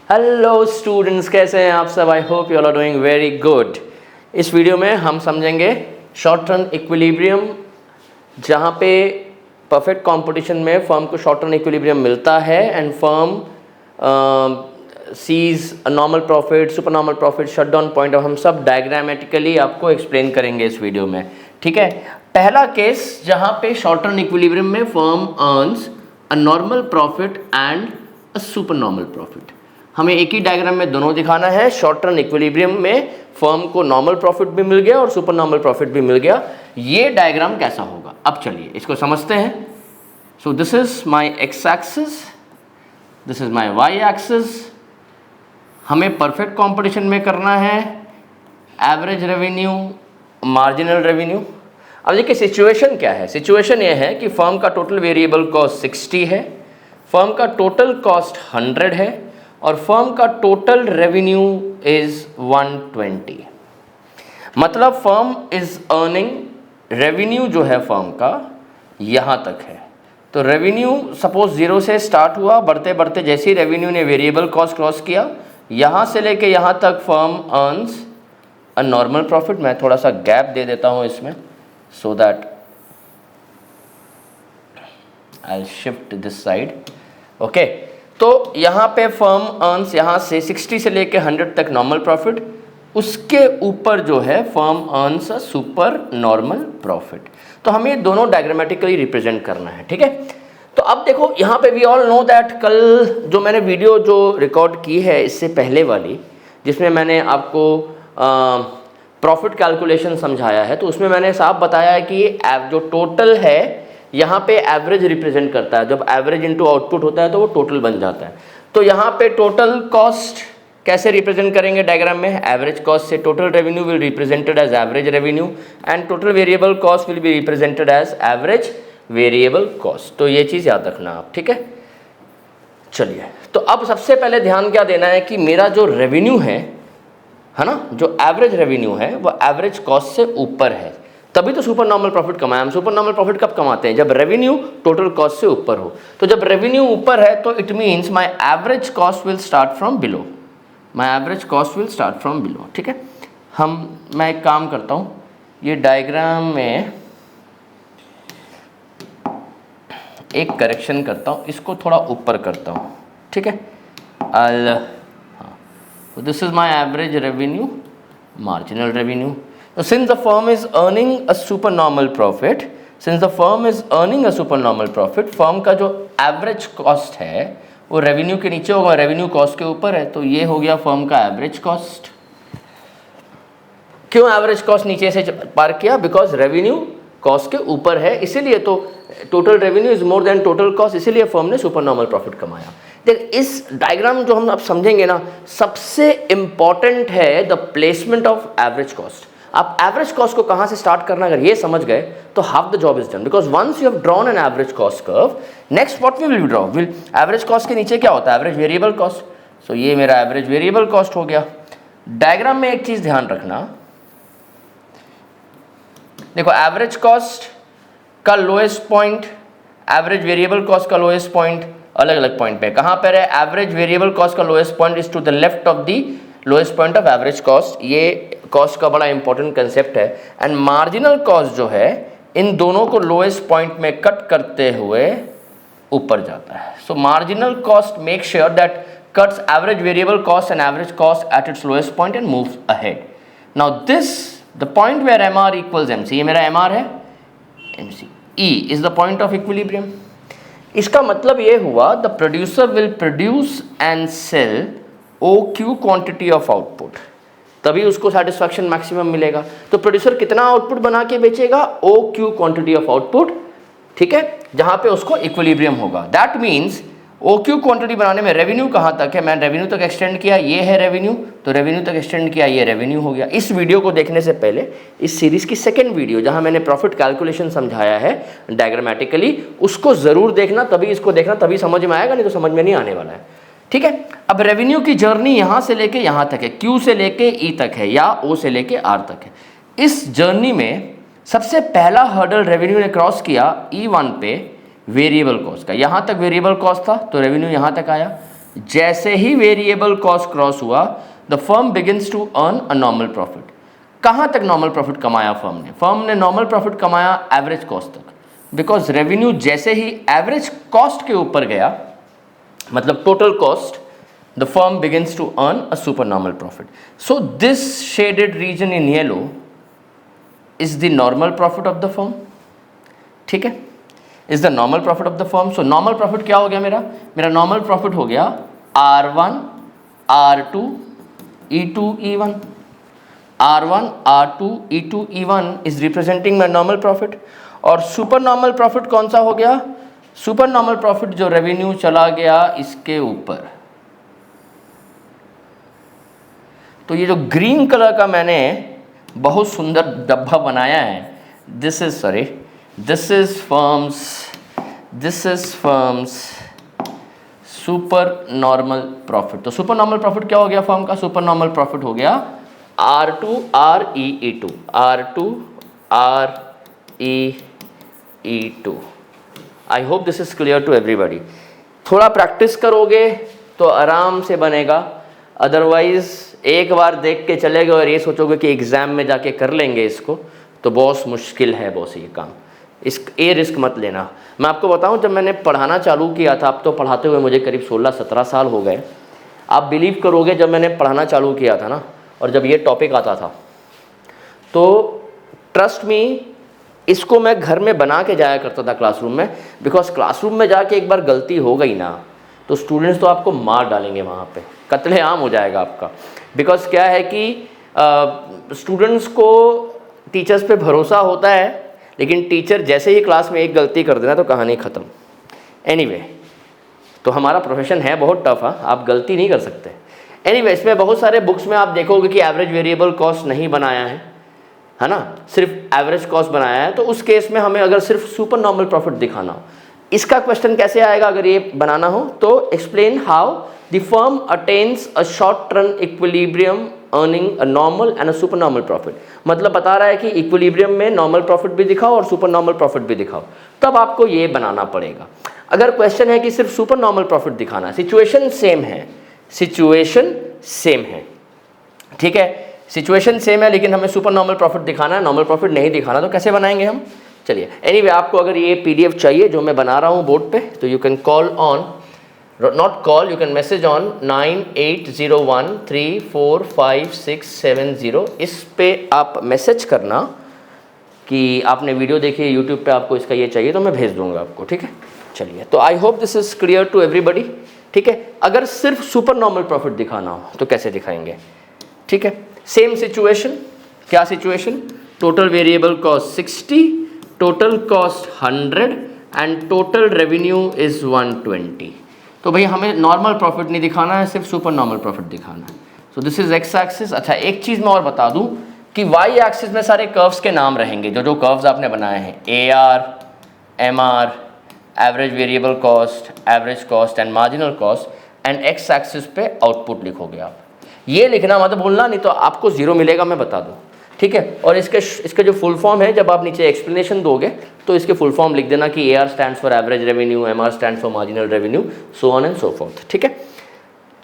Hello students, कैसे हैं आप सब? I hope you all are doing very good. इस वीडियो में हम समझेंगे शॉर्ट टर्म इक्विलिब्रियम, जहाँ पे परफेक्ट कंपटीशन में फर्म को शॉर्ट टर्म इक्विलिब्रियम मिलता है and firm sees normal profit, super normal profit, shut down point. अब हम सब डायग्रामेटिकली आपको एक्सप्लेन करेंगे इस वीडियो में, ठीक है। पहला केस जहाँ पे शॉर्ट टर्म इक्विलिब्रियम में firm earns a normal profit and a super normal profit. हमें एक ही डायग्राम में दोनों दिखाना है। शॉर्ट टर्म इक्विलिब्रियम में फर्म को नॉर्मल प्रॉफिट भी मिल गया और सुपर नॉर्मल प्रॉफिट भी मिल गया। ये डायग्राम कैसा होगा, अब चलिए इसको समझते हैं। So this is my X axis, this is my Y axis. हमें परफेक्ट कंपटीशन में करना है एवरेज रेवेन्यू, मार्जिनल रेवेन्यू। अब देखिए सिचुएशन क्या है। सिचुएशन ये है कि फर्म का टोटल वेरिएबल कॉस्ट 60 है, फर्म का टोटल कॉस्ट 100 है और फर्म का टोटल रेवेन्यू इज 120। मतलब फर्म इज अर्निंग, रेवेन्यू जो है फर्म का यहाँ तक है। तो रेवेन्यू सपोज 0 से स्टार्ट हुआ, बढ़ते बढ़ते जैसे ही रेवेन्यू ने वेरिएबल कॉस्ट क्रॉस किया, यहाँ से लेके यहाँ तक फर्म अर्न्स अ नॉर्मल प्रॉफिट। मैं थोड़ा सा गैप दे देता हूँ इसमें so that I will shift this side, okay. तो यहाँ पे फर्म अर्न्स यहाँ से 60 से लेके 100 तक नॉर्मल प्रॉफिट, उसके ऊपर जो है फर्म अर्न्स अ सुपर नॉर्मल प्रॉफिट। तो हमें ये दोनों डायग्रामेटिकली रिप्रेजेंट करना है, ठीक है। तो अब देखो यहाँ पे वी ऑल नो दैट कल जो मैंने वीडियो जो रिकॉर्ड की है इससे पहले वाली, जिसमें मैंने आपको प्रॉफिट कैलकुलेशन समझाया है, तो उसमें मैंने साफ बताया है कि जो टोटल है यहाँ पे एवरेज रिप्रेजेंट करता है। जब एवरेज इनटू आउटपुट होता है तो वो टोटल बन जाता है। तो यहाँ पे टोटल कॉस्ट कैसे रिप्रेजेंट करेंगे डायग्राम में? एवरेज कॉस्ट से total revenue will represented as average revenue and total variable cost will be represented as average variable cost. तो ये चीज़ याद रखना आप, ठीक है। चलिए, तो अब सबसे पहले ध्यान क्या देना है कि मेरा जो रेवेन्यू है ना, जो एवरेज रेवेन्यू है वो एवरेज कॉस्ट से ऊपर है, तभी तो सुपर नॉर्मल प्रॉफिट कमाया। हम सुपर नॉर्मल प्रॉफिट कब कमाते हैं? जब रेवेन्यू टोटल कॉस्ट से ऊपर हो। तो जब रेवेन्यू ऊपर है तो it means my average cost will start from below, my average cost will start from below, ठीक है। मैं एक काम करता हूँ, ये डायग्राम में एक करेक्शन करता हूँ, इसको थोड़ा ऊपर करता हूँ, ठीक है। This is my average revenue, marginal revenue. So since the firm is earning a supernormal profit, firm का जो एवरेज कॉस्ट है वो रेवेन्यू के नीचे होगा, रेवेन्यू कॉस्ट के ऊपर है। तो ये हो गया फर्म का एवरेज कॉस्ट। क्यों एवरेज कॉस्ट नीचे से पार किया? बिकॉज रेवेन्यू कॉस्ट के ऊपर है, इसीलिए तो total revenue is more than total cost, इसीलिए फर्म ने सुपर नॉर्मल प्रॉफिट कमाया। देख, इस डायग्राम जो हम अब समझेंगे ना, सबसे इंपॉर्टेंट है the placement of average cost. आप एवरेज कॉस्ट को कहाँ से स्टार्ट करना अगर ये समझ गए तो half the job is done. Because once you have drawn an average cost curve, next what we will draw, average cost के नीचे क्या होता है? Average variable cost. सो ये मेरा एवरेज वेरिएबल कॉस्ट हो गया। डायग्राम में एक चीज ध्यान रखना, देखो एवरेज कॉस्ट का lowest point, average variable cost का लोएस्ट पॉइंट अलग अलग पॉइंट पे कहाँ पर है? एवरेज वेरिएबल कॉस्ट का lowest point is to the left of the lowest point of average cost. ये कॉस्ट का बड़ा इंपॉर्टेंट कंसेप्ट है। एंड मार्जिनल कॉस्ट जो है इन दोनों को लोएस्ट पॉइंट में कट करते हुए ऊपर जाता है। So marginal cost make sure that cuts average variable cost and average cost at its lowest point and moves ahead. Now this the point where MR equals MC, ये मेरा MR है, MC E is the point of equilibrium. इसका मतलब ये हुआ the producer will produce and sell OQ quantity of output, तभी उसको satisfaction maximum मिलेगा। तो प्रोड्यूसर कितना आउटपुट बना के बेचेगा? OQ क्वांटिटी ऑफ आउटपुट, ठीक है, जहां पे उसको इक्विलिब्रियम होगा। दैट मीन्स OQ क्वांटिटी बनाने में रेवेन्यू कहां तक है? मैंने रेवेन्यू तक एक्सटेंड किया, ये है रेवेन्यू, तो रेवेन्यू तक एक्सटेंड किया, ये रेवेन्यू हो गया। इस वीडियो को देखने से पहले इस सीरीज की सेकेंड वीडियो जहां मैंने प्रॉफिट कैलकुलेशन समझाया है डायग्रामेटिकली, उसको जरूर देखना, तभी इसको देखना, तभी समझ में आएगा, नहीं तो समझ में नहीं आने वाला है, ठीक है। अब रेवेन्यू की जर्नी यहां से लेके यहां तक है, Q से लेके E तक है या O से लेके R तक है। इस जर्नी में सबसे पहला हर्डल रेवेन्यू ने क्रॉस किया E1 पे वेरिएबल कॉस्ट का। यहां तक वेरिएबल कॉस्ट था तो रेवेन्यू यहां तक आया। जैसे ही वेरिएबल कॉस्ट क्रॉस हुआ the firm begins to earn a normal profit. कहाँ तक नॉर्मल प्रॉफिट कमाया फर्म ने नॉर्मल प्रॉफिट कमाया एवरेज कॉस्ट तक, बिकॉज रेवेन्यू जैसे ही एवरेज कॉस्ट के ऊपर गया, मतलब total cost, the firm begins to earn a super normal profit. So this shaded region in yellow is the normal profit of the firm. ठीक है, is the normal profit of the firm. So normal profit क्या हो गया मेरा normal profit हो गया R1 R2 E2 E1। R1 R2 E2 E1 is representing my normal profit. और super normal profit कौन सा हो गया? सुपर नॉर्मल प्रॉफिट जो रेवेन्यू चला गया इसके ऊपर। तो ये जो ग्रीन कलर का मैंने बहुत सुंदर डब्बा बनाया है, this is firms super normal profit. तो सुपर नॉर्मल प्रॉफिट क्या हो गया फर्म का? सुपर नॉर्मल प्रॉफिट हो गया R2 RE E2 R2 RE E2। I hope this is clear to everybody. थोड़ा प्रैक्टिस करोगे तो आराम से बनेगा, अदरवाइज एक बार देख के चले गए और ये सोचोगे कि एग्ज़ाम में जाके कर लेंगे इसको, तो बहुत मुश्किल है बॉस ये काम। ये रिस्क मत लेना। मैं आपको बताऊं, जब मैंने पढ़ाना चालू किया था, अब तो पढ़ाते हुए मुझे करीब 16-17 साल हो गए। आप बिलीव करोगे, जब मैंने पढ़ाना चालू किया था ना, और जब ये टॉपिक आता था, तो ट्रस्ट मी, इसको मैं घर में बना के जाया करता था क्लासरूम में, बिकॉज क्लासरूम में जाके एक बार गलती हो गई ना तो स्टूडेंट्स तो आपको मार डालेंगे, वहाँ पे कत्लेआम हो जाएगा आपका। बिकॉज क्या है कि स्टूडेंट्स को टीचर्स पे भरोसा होता है, लेकिन टीचर जैसे ही क्लास में एक गलती कर देना तो कहानी ख़त्म। एनीवे, तो हमारा प्रोफेशन है बहुत टफ, हाँ, आप गलती नहीं कर सकते। एनीवे, इसमें बहुत सारे बुक्स में आप देखोगे कि एवरेज वेरिएबल कॉस्ट नहीं बनाया है ना, सिर्फ एवरेज कॉस्ट बनाया है। तो उस केस में हमें अगर सिर्फ सुपर नॉर्मल प्रॉफिट दिखाना हो, इसका क्वेश्चन कैसे आएगा अगर ये बनाना हो? तो explain how the firm attains a short term equilibrium earning a normal and a super normal profit. मतलब बता रहा है कि इक्विलिब्रियम में नॉर्मल प्रॉफिट भी दिखाओ और सुपर नॉर्मल प्रॉफिट भी दिखाओ, तब आपको ये बनाना पड़ेगा। अगर क्वेश्चन है कि सिर्फ सुपर नॉर्मल प्रॉफिट दिखाना, सिचुएशन सेम है, ठीक है, सिचुएशन सेम है, लेकिन हमें सुपर नॉर्मल प्रॉफिट दिखाना है, नॉर्मल प्रॉफिट नहीं दिखाना, तो कैसे बनाएंगे हम? चलिए, एनीवे, आपको अगर ये PDF चाहिए जो मैं बना रहा हूँ बोर्ड पे, तो you can call on, not call, you can message on 9801345670। इस पे आप मैसेज करना कि आपने वीडियो देखी है यूट्यूब पे, आपको इसका ये चाहिए, तो मैं भेज दूंगा आपको। ठीक है, चलिए, तो I hope this is clear to everybody. ठीक है, अगर सिर्फ सुपर नॉर्मल प्रॉफिट दिखाना हो तो कैसे दिखाएंगे? ठीक है, सेम सिचुएशन। क्या situation? Total variable cost 60, total cost 100 and total revenue is 120। तो भाई हमें नॉर्मल प्रॉफिट नहीं दिखाना है, सिर्फ सुपर नॉर्मल प्रॉफिट दिखाना है। सो दिस इज एक्स एक्सिस। अच्छा, एक चीज़ मैं और बता दूं कि वाई एक्सिस में सारे कर्व्स के नाम रहेंगे, जो कर्व्स आपने बनाए हैं, AR, MR, average variable cost, average cost and marginal cost, and x axis पे आउटपुट लिखोगे आप। ये लिखना मत भूलना, नहीं तो आपको 0 मिलेगा, मैं बता दूं। ठीक है, और इसके जो फुल फॉर्म है, जब आप नीचे एक्सप्लेनेशन दोगे तो इसके फुल फॉर्म लिख देना कि AR stands for average revenue, MR stands for marginal revenue, so on and so fourth. ठीक है,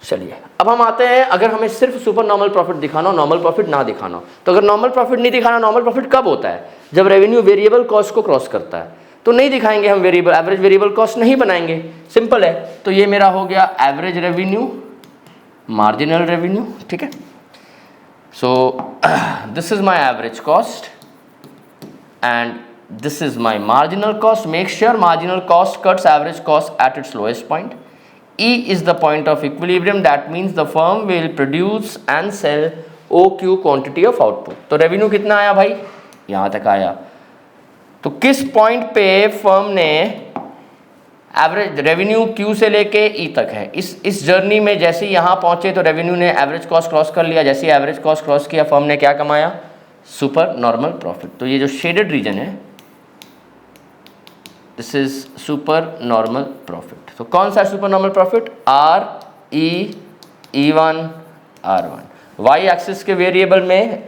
चलिए, अब हम आते हैं, अगर हमें सिर्फ सुपर नॉर्मल प्रॉफिट दिखाना हो, नॉर्मल प्रॉफिट ना दिखाना हो, तो अगर नॉर्मल प्रॉफिट नहीं दिखाना, नॉर्मल प्रॉफिट कब होता है? जब रेवेन्यू वेरिएबल कॉस्ट को क्रॉस करता है, तो नहीं दिखाएंगे हम, एवरेज वेरिएबल कॉस्ट नहीं बनाएंगे, सिंपल है। तो ये मेरा हो गया एवरेज रेवेन्यू, मार्जिनल रेवेन्यू। ठीक है, so this is my average cost and this is my marginal cost. Make sure marginal cost cuts average cost at its lowest point. E is the point of equilibrium, that means the firm will produce and sell OQ quantity of output. तो revenue कितना आया भाई? यहाँ तक आया। तो किस point पे फर्म ने एवरेज रेवेन्यू Q से लेके E तक है, इस जर्नी में जैसे ही यहाँ पहुँचे तो रेवेन्यू ने एवरेज कॉस्ट क्रॉस कर लिया, जैसे ही एवरेज कॉस्ट क्रॉस किया फर्म ने क्या कमाया? Super normal profit. तो ये जो शेडेड रीजन है, this is super normal profit. तो कौन सा सुपर नॉर्मल प्रॉफिट? RE E1 R1। Y axis के वेरिएबल में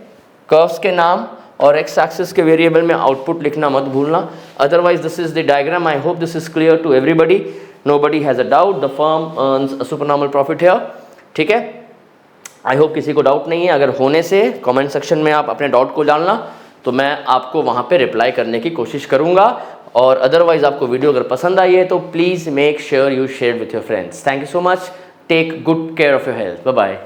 कर्व्स के नाम और एक्स एक्सिस के वेरिएबल में आउटपुट लिखना मत भूलना, otherwise this is the diagram. I hope this is clear to everybody. nobody has a doubt, the firm earns a supernormal profit here. ठीक है, आई होप किसी को डाउट नहीं है. अगर होने से कमेंट सेक्शन में आप अपने डाउट को डालना, तो मैं आपको वहाँ पे रिप्लाई करने की कोशिश करूँगा. और अदरवाइज़ आपको वीडियो अगर पसंद आई है तो please make sure you share with your friends. Thank you so much. Take good care of your health. Bye bye.